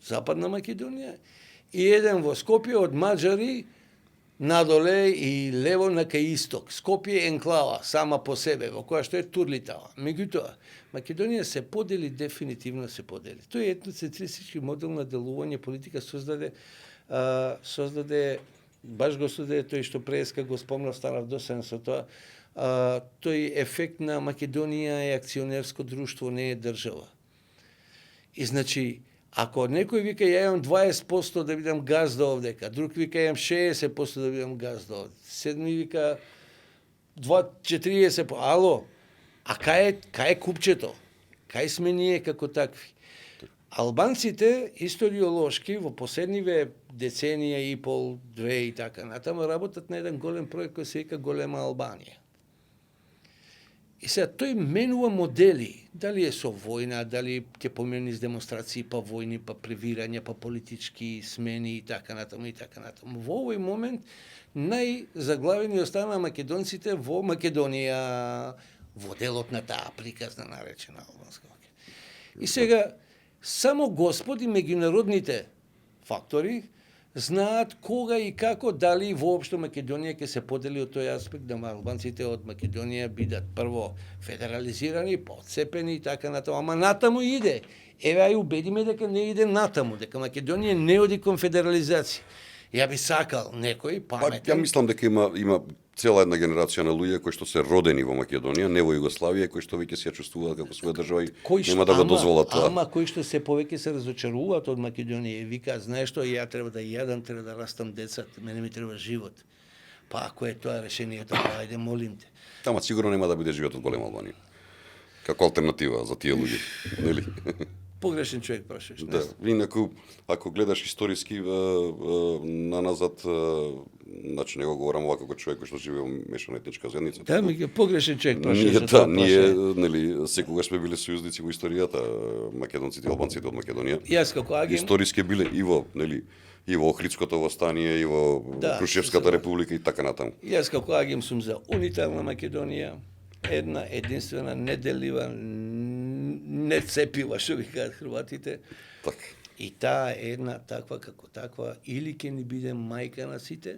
Западна Македонија, и еден во Скопје од маđари надоле и лево на кај исток. Скопје е енклава сама по себе, во која што е Турлитава. Меѓутоа, Македонија се подели, дефинитивно се подели. Тој етноцентристички модел на делување политика создаде, баш го создаде тој што преска го спомнав, станав досаден со тоа, тој ефект на Македонија е акционерско друштво, не е држава. И значи, ако некој вика ја имам 20% да бидам газда овдека, друг вика имам 60% да бидам газда овде, седми вика 40%, ало, а кај е купчето? Кај сме ние како такви? Албанците историолошки во последниве деценија и пол, две и така натаму работат на еден голем проект кој се вика Голема Албанија. И сега тој менува модели, дали е со војна, дали ќе помени с демонстрации, па војни, па превирања, па политички смени и така натаму и така натаму. Во овој момент најзаглавени остана македонците во Македонија, во делот на таа приказна наречена албанска Македонија. И сега само господи меѓународните фактори знаат кога и како, дали воопшто Македонија ќе се подели од тој аспект, да албанците од Македонија бидат прво федерализирани, подцепени и така натаму, ама натаму иде. Еве ај убедиме дека не иде натаму, дека Македонија не оди кон федерализација. Ја би сакал некој Па, паметен. ја мислам дека има цела една генерација на луѓе кои што се родени во Македонија, не во Југославија, кои што веќе се ја чувствуваат како своја држава и нема да го дозволат тоа. Ама кои што се повеќе се разочаруваат од Македонија и викаат, знаеш што, ја треба да јадам, треба да растам деца, мене ми треба живот. Па ако е тоа решението, ајде молим те. Тама сигурно нема да биде живот од Голема Албанија. Како алтернатива за тие луѓе, нели? Погрешен човек прашаш. Да, инаку, ако гледаш историски наназад, значи не го говорам ова како човек кој што живее во мешана етничка заедница. Да, погрешен човек прашаш. Ние, за тоа ние, прашање. нели, секогаш сме биле сојузници во историјата, македонците и албанците од Македонија. Јас како агент, Историски биле и во, нели, и во Охридското востание, и во Да, Крушевската република и така натаму. јас како агент сум за унитарна Македонија, една единствена, неделива, нецепива, што ви кажат хрватите. Така. И таа е една таква како таква, или ќе ни биде мајка на сите,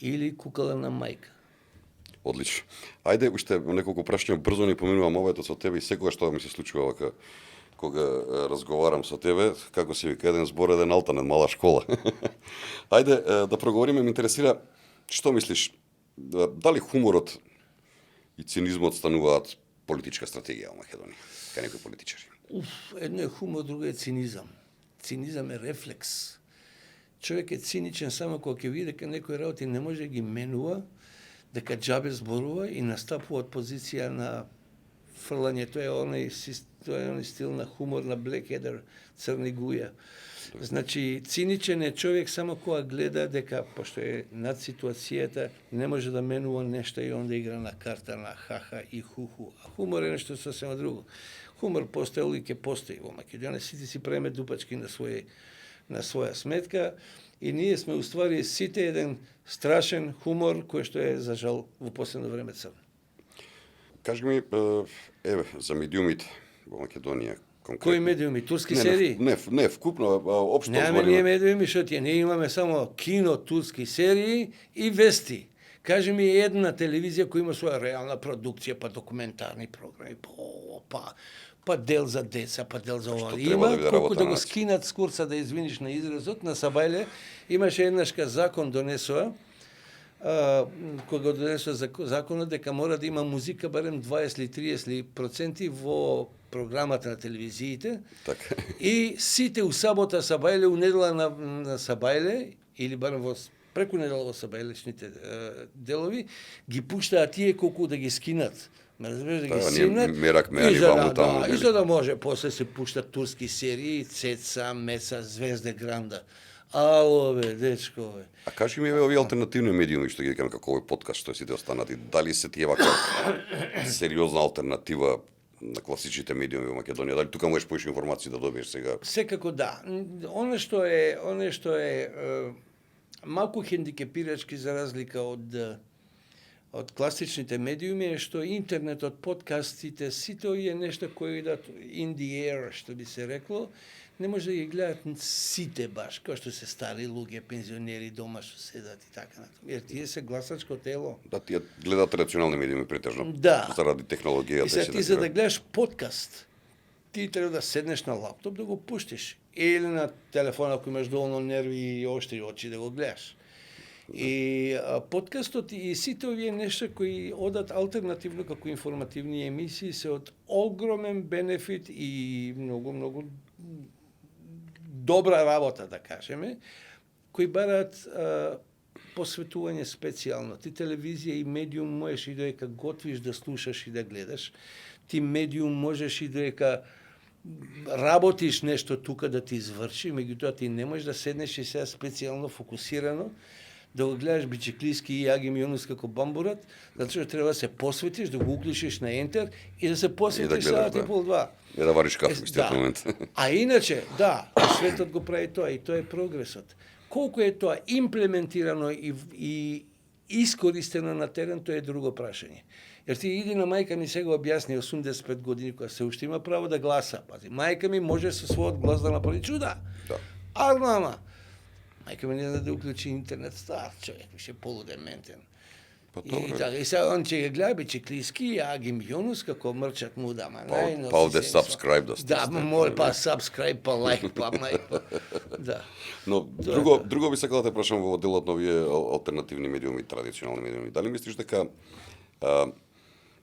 или кукала на мајка. Одлично. Ајде, уште неколку прашања брзо ни поминувам овоето со тебе и секогаш тоа ми се случува вака кога разговарам со тебе, како се вика еден збор, еден алтанен, мала школа. Ајде да проговориме, ме интересира што мислиш, дали хуморот и цинизмот стануваат политичка стратегија во Македонија, кај некои политичари? Едно е хумор, друго е цинизам. Цинизам е рефлекс. Човек е циничен само кога ќе види дека некои работи не може да ги менува, дека џабе зборува и настапува од позиција на фрлање. Тоа е оној стил на хумор на Blackadder, црни гуја. Значи, циничен е човек само кога гледа дека, пошто е над ситуацијата, не може да менува нешто и онда игра на карта на хаха и хуху. А хумор е нешто сосема друго. Хумор постоел и ќе постои во Македонија. Сите си правиме дупачки на своја сметка и ние сме уствари сите еден страшен хумор кој што е за жал во последно време црн. Кажи ми, еве, за медиумите во Македонија, конкретно. Кои медиуми? Турски серии? Не, вкупно, општо Немаме ние медиуми, што тие, ние имаме само кино, турски серии и вести. Кажи ми една телевизија која има своја реална продукција, па документарни програми, па дел за деца, па дел за ова. Што треба да Има биде колку работа да на го начин. скинат с курса, да извиниш на изразот, на Сабајле имаше еднашка закон донесоа, кога го донесоа законот дека мора да има музика барем 20 или 30% во програмата на телевизиите. Така. И сите у сабота Сабајле, у недела на Сабајле, или барем преку недела во Сабајлешните делови, ги пуштаат тие колку да ги скинат. Ме разбираш, да ги Ние симнат. меракме, И за ваму таму, и нели? за да може после се пуштат турски серии, Цеца, Меца, Звезде Гранда. Ало бе, дечко бе. А кажи ми, еве, овие алтернативни медиуми, што ги викаме како овој подкаст, што сите останати, дали се тие вака сериозна алтернатива на класичните медиуми во Македонија? Дали тука можеш поише информации да добиеш сега? Секако да. Оно што е малку хендикепирачки за разлика од класичните медиуми е што интернетот, подкастите, сите овие нешта кои идат in the air, што би се рекло, не може да ги гледат сите баш, кои што се стари луѓе, пензионери дома што седат и така натаму. Jer тие се гласачко тело. Да, тие гледаат традиционални медиуми претежно. Да. Заради технологијата. И сега се ти за да разбира. гледаш подкаст, ти треба да седнеш на лаптоп да го пуштиш. Или на телефона ако имаш доволно нерви и оштри очи да го гледаш. И подкастот и сите овие нешта кои одат алтернативно како информативни емисии се од огромен бенефит и многу добра работа, да кажеме, кои бараат посветување специјално. Ти телевизија и медиум можеш и додека готвиш да слушаш и да гледаш. Ти медиум можеш и додека работиш нешто тука да ти изврши, меѓутоа ти не можеш да седнеш и сега специјално фокусирано да го гледаш Бичеклиски и Агим Јунус како бамбурат, затоа што треба да се посветиш, да го уклучиш на ентер и да се посветиш гледаш, саат и да. пол-два. Не да вариш кафе во истиот Да. момент. А иначе, да, светот го прави тоа и тоа е прогресот. Колку е тоа имплементирано и искористено на терен, тоа е друго прашање. Jer ти иди на мајка ми сега објасни 85 години која се уште има право да гласа. Пази, мајка ми може со својот глас да направи чуда. Да. А мама, мајка ми не знае да уклучи интернет, стар човек, више полудементен. Па И добро. така, и сега он ќе ги гледа Бичеклиски и Агим Јунус како мрчат муда, ма најноси Па овде се- subscribe да Да, стисне. море, па subscribe, па лайк, па мај. Да. Но друго би сакал да те прашам во делот на овие алтернативни медиуми, традиционални медиуми. Дали мислиш дека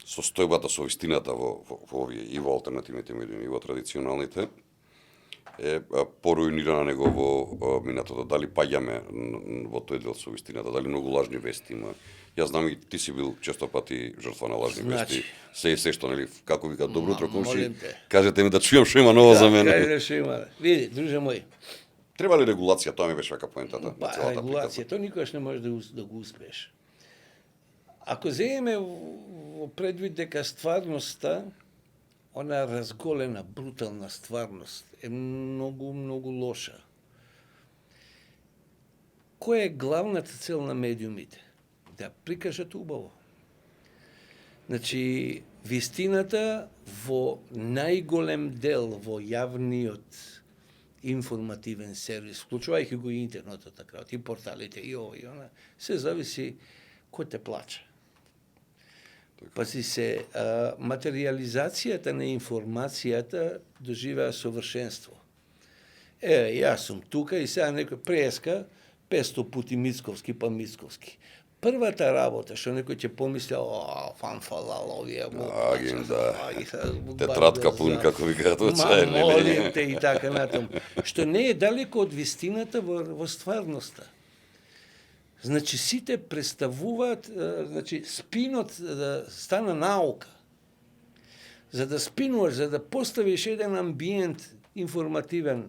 состојбата со вистината во овие и во алтернативните медиуми и во традиционалните е поруинирана него во минатото? Дали паѓаме во тој дел со вистината? Дали многу лажни вести има? Јас знам и ти си бил често пати жртва на лажни Значи. вести. Се што, нели, како вика, добро утро, комши, молим те. кажете ми да чујам што има ново за мене. Кај што има. Види, друже мој, Треба ли регулација? Тоа ми беше вака поентата на па, целата регулација, тоа никогаш не може да го успееш. Ако земеме во предвид дека стварноста, она разголена, брутална стварност, е многу, многу лоша. Која е главната цел на медиумите? Да прикажат убаво. Значи, вистината во најголем дел во јавниот информативен сервис, вклучувајќи го и интернетот, така, и порталите, и ово, и она, се зависи кој те плача. Пази се, материализацијата на информацијата доживеа совршенство. Јас сум тука и сега некој преска 500 пути Мицковски па Мицковски. Првата работа што некој ќе помисли, фанфалал овие тетрадка пун, како викаат од чај, молим те и така натаму. Што не е далеко од вистината во стварноста. Значи, сите представуваат, значи, спинот да стана наука. За да спинуваш, за да поставиш еден амбиент информативен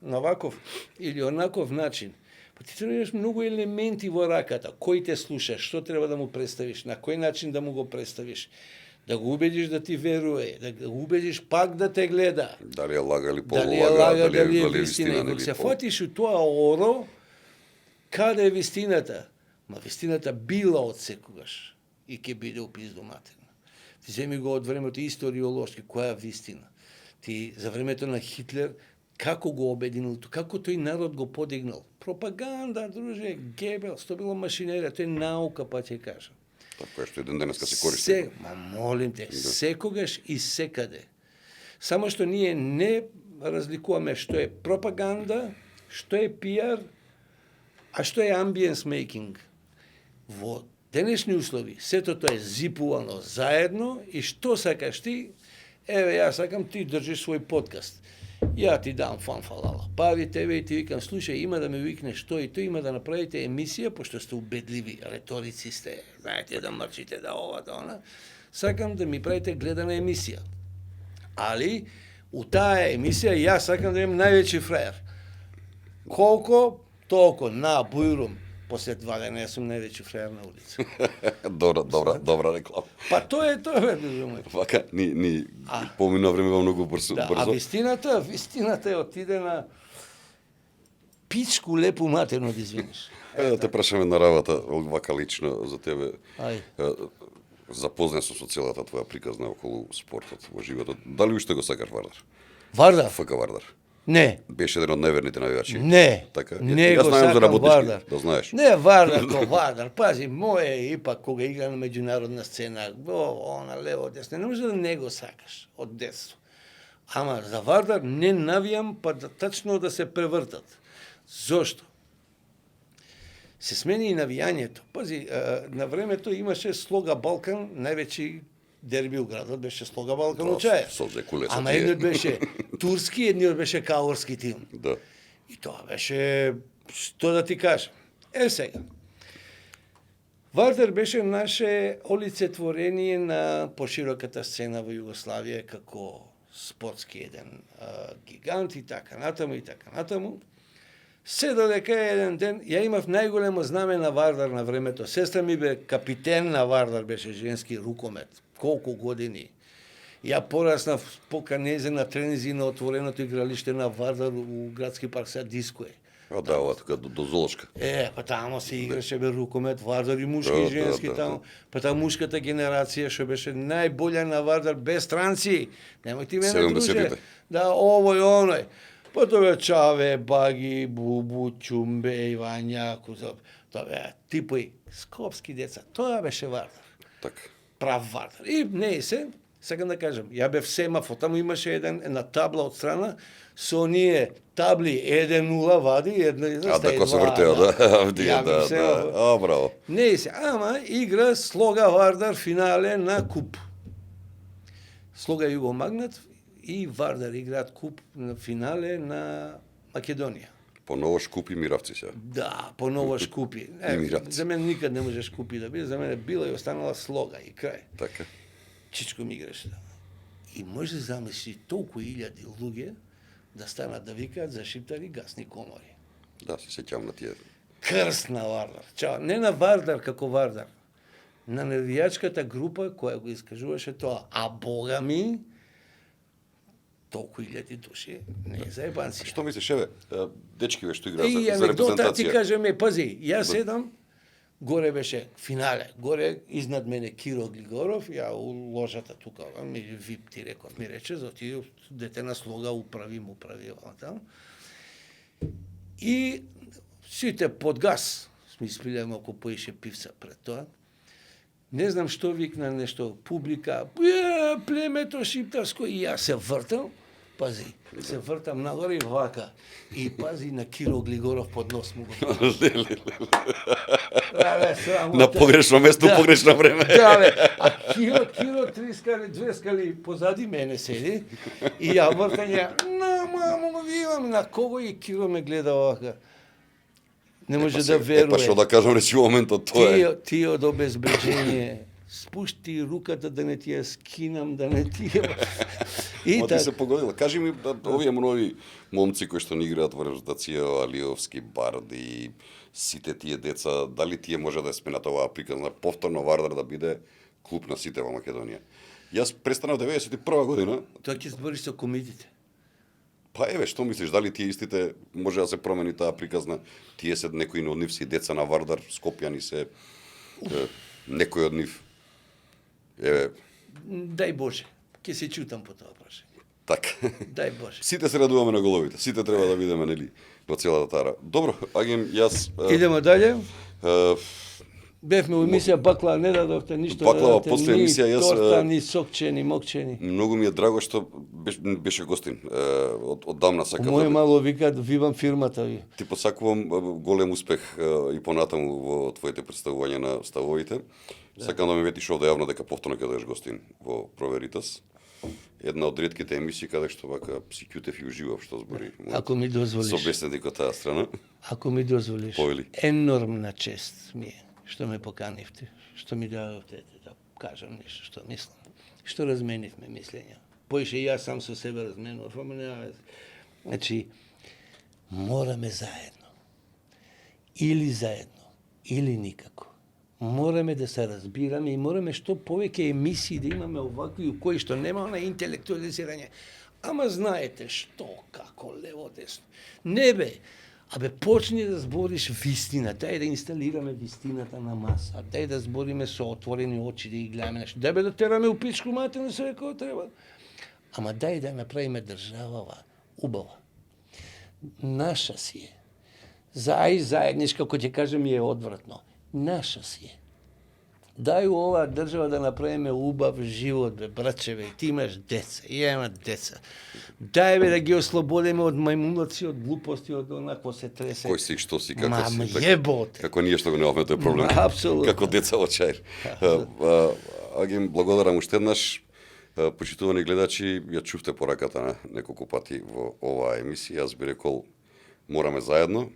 на ваков или онаков начин, па ти требаш многу елементи во раката. Кој те слуша, што треба да му представиш, на кој начин да му го представиш, да го убедиш да ти веруе, да го убедиш пак да те гледа. Дали е лага или Дали е полулага, лага, дали е вистина, вистина. Док се фатиш у тоа оро, каде е вистината? Ма вистината била од секогаш и ќе биде упиздоматена. Ти земи го од времето историолошки, која е вистина? Ти за времето на Хитлер, како го обединил, како тој народ го подигнал? Пропаганда, друже, Гебелс, тоа било машинерија, тоа е наука, па ќе кажам. Така што еден денеска се користи. Молим те, секогаш и секаде. Само што ние не разликуваме што е пропаганда, што е пиар, а што е ambience making. Во денешни услови, сето тоа е зипувано заедно и што сакаш ти? Еве, јас сакам ти држиш свој подкаст. Ја ти дам фанфалала. Пави тебе и ти викам, слушај, има да ме викнеш што и тој, има да направите емисија, пошто сте убедливи, реторици сте, знаете да мрчите, да ова, да она. Сакам да ми правите гледана емисија. Али, у таа емисија јас сакам да имам највеќи фраер. Колко? Толку, на бујрум. После 2 дена јас сум највеќи фраер на улица. Добра реклама. Па тоа е тоа, бе, друже мој. Вака, ни помина време во многу брзо. Да, а вистината е отиде на пичку лепу матерно, да извиниш. Да те прашам една работа, вака лично за тебе. Ај. Запознат сум со целата твоја приказна околу спортот во животот. Дали уште го сакаш Вардар? Вардар? ФК Вардар. Не. Беше еден од најверните навијачи. Не. Така. Не Јас го знаем за сакам работнички, Вардар. да знаеш. Не Вардар ко Вардар. Пази, мој ипак кога игра на меѓународна сцена, она лево десно, не може да не го сакаш од детство. Ама за Вардар не навијам па да, тачно да се превртат. Зошто? Се смени и навијањето. Пази, на времето имаше Слога Балкан, највеќи дерби у градот беше Слога Балкан у Чаев. Со Зекуле, со Ама тие. едниот беше турски, едниот беше каорски тим. Да. И тоа беше, што да ти кажам. Сега. Вардар беше наше олицетворение на пошироката сцена во Југославија како спортски еден гигант и така натаму и така натаму. Се додека еден ден, ја имав најголемо знаме на Вардар на времето. Сестра ми бе капитен на Вардар, беше женски рукомет. Колку години. Ја пораснав пока незе на тренинзи на отвореното игралиште на Вардар у градски парк са Диское. Да, ова така до Золошка. Па тамо се играше бе рукомет, Вардар и мушки и женски тамо. Па таа мушката генерација што беше најболја на Вардар без странци. Немој ти мене друже. 70-те. Да, овој оној. Па тоа бе Чаве, Баги, Бубу, Чумбе, Ивања, Кузов. Тоа бе типои скопски деца. Тоа беше Вардар. Така. Прав Вардар. И не се, сакам да кажам, ја бев семафор, таму имаше една табла од страна, со оние табли 1-0 вади, 1 А дека се вртеа, да. Да. Браво. Не се, ама игра Слога Вардар финале на куп. Слога Југомагнат и Вардар играат куп на финале на Македонија. Поноваш купи миравци се. Да, поноваш купи. И миравци. За мен никад не можеш купи да биде, за мене била и останала слога и крај. Така. Чичко ми играше да. И може да замисли толку илјади луѓе да станат да викаат за шиптари гасни комори. Да, се сеќавам на тие. Крст на Вардар. Чао, не на Вардар како Вардар. На навијачката група која го искажуваше тоа. А бога ми, толку илјади души, не е заебанција. Што мислиш, еве, дечки што играат И за анекдота ти репрезентација? кажеме, пази, јас седам, горе беше финале, горе изнад мене Киро Глигоров, ја у ложата тука, ми вип ти реков, ми рече, за ти дете на слога управи, таму. И сите под газ, сме испиле малку поише пивца пред тоа. Не знам што викна нешто публика, племето шиптарско, и јас се вртам, пази, се вртам нагоре и вака. И пази на Киро Глигоров под нос му го. На погрешно место, Да. погрешно време. Да, бе. А Киро 3 скали, 2 скали позади мене седи и ја вртање, мамо, вивам на кого и Киро ме гледа овака. Не може да веруе. Па што да кажам, речи моментот тоа е. Ти од обезбеđenje, спушти руката да не ти ја скинам, да не ти ја... И Ма ти се погодила. Кажи ми, овие нови момци кои што ни играат во репрезентација, Алиовски, Барди, сите тие деца, дали тие може да сменат оваа приказна повторно Вардар да биде клуб на сите во Македонија? Јас престанав 91 година. Тоа ќе збори со комидите. Па еве, што мислиш, дали тие истите може да се промени таа приказна? Тие се некои од нив си деца на Вардар, Скопјани се, некој од нив. Еве, Дај Боже, ќе се чутам по тоа прашање. така. Дај Боже. Сите се радуваме на головите, сите треба да бидеме, нели, во целата тара. Добро, Агим, јас... Идемо дале. е, Бевме во емисија Бакла, не дадовте ништо Баклава, да дадете, после ни емисија, јас, торта, ни сокче, ни мокчени. Многу ми е драго што беше гостин. Оддамна сакам Мој да... мало викаат, вивам фирмата ви. Ти посакувам голем успех и понатаму во твоите представувања на ставовите. Сакам да ме ветиш овде јавно дека повторно ќе дојдеш гостин во Проверитас. Една од ретките емисии каде што вака си ќутев и уживав што збори. Ако ми дозволиш. Собеседник од таа страна. Ако ми дозволиш. Повели. Енормна чест ми е што ме поканивте, што ми дадовте да кажам нешто што мислам. Што разменивме мислења. Поише јас сам со себе разменував, ама нема везе. Значи, мораме заедно. Или заедно, или никако. Мораме да се разбираме и мораме што повеќе емисии да имаме овакви у кои што нема на интелектуализирање. Ама знаете што, како, лево, десно. Не бе, абе почни да збориш вистина, дај да инсталираме вистината на маса, дај да збориме со отворени очи да ги гледаме нешто. Дај бе да тераме у пичку матерно се како треба. Ама дај да направиме државава убава. Наша си е. Заедничка, како ќе кажем, е одвратно. Наша си е. Дај у оваа држава да направиме убав живот, бе, братчеве, ти имаш деца, и ја имам деца. Дај бе да ги ослободиме од мајмунаци, од глупости, од онакво се тресе. Кој си, што си, како Ма, си. така- јеботе. Како ние што го немавме тој проблем. Ма, апсолутно. Како деца во чаир. Агим, благодарам уште еднаш. Почитувани гледачи, ја чувте пораката на неколку пати во оваа емисија. Јас би рекол, мораме заедно.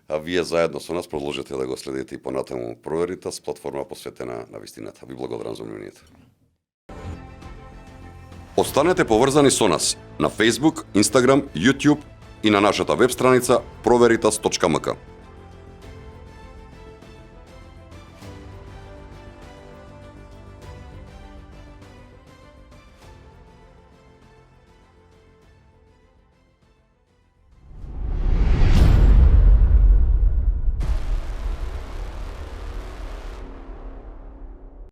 А вие заедно со нас продолжете да го следите и понатаму Проверитас, платформа посветена на вистината. Ви благодарам за вниманието. Останете поврзани со нас на Facebook, Instagram, YouTube и на нашата веб страница proveritas.mk.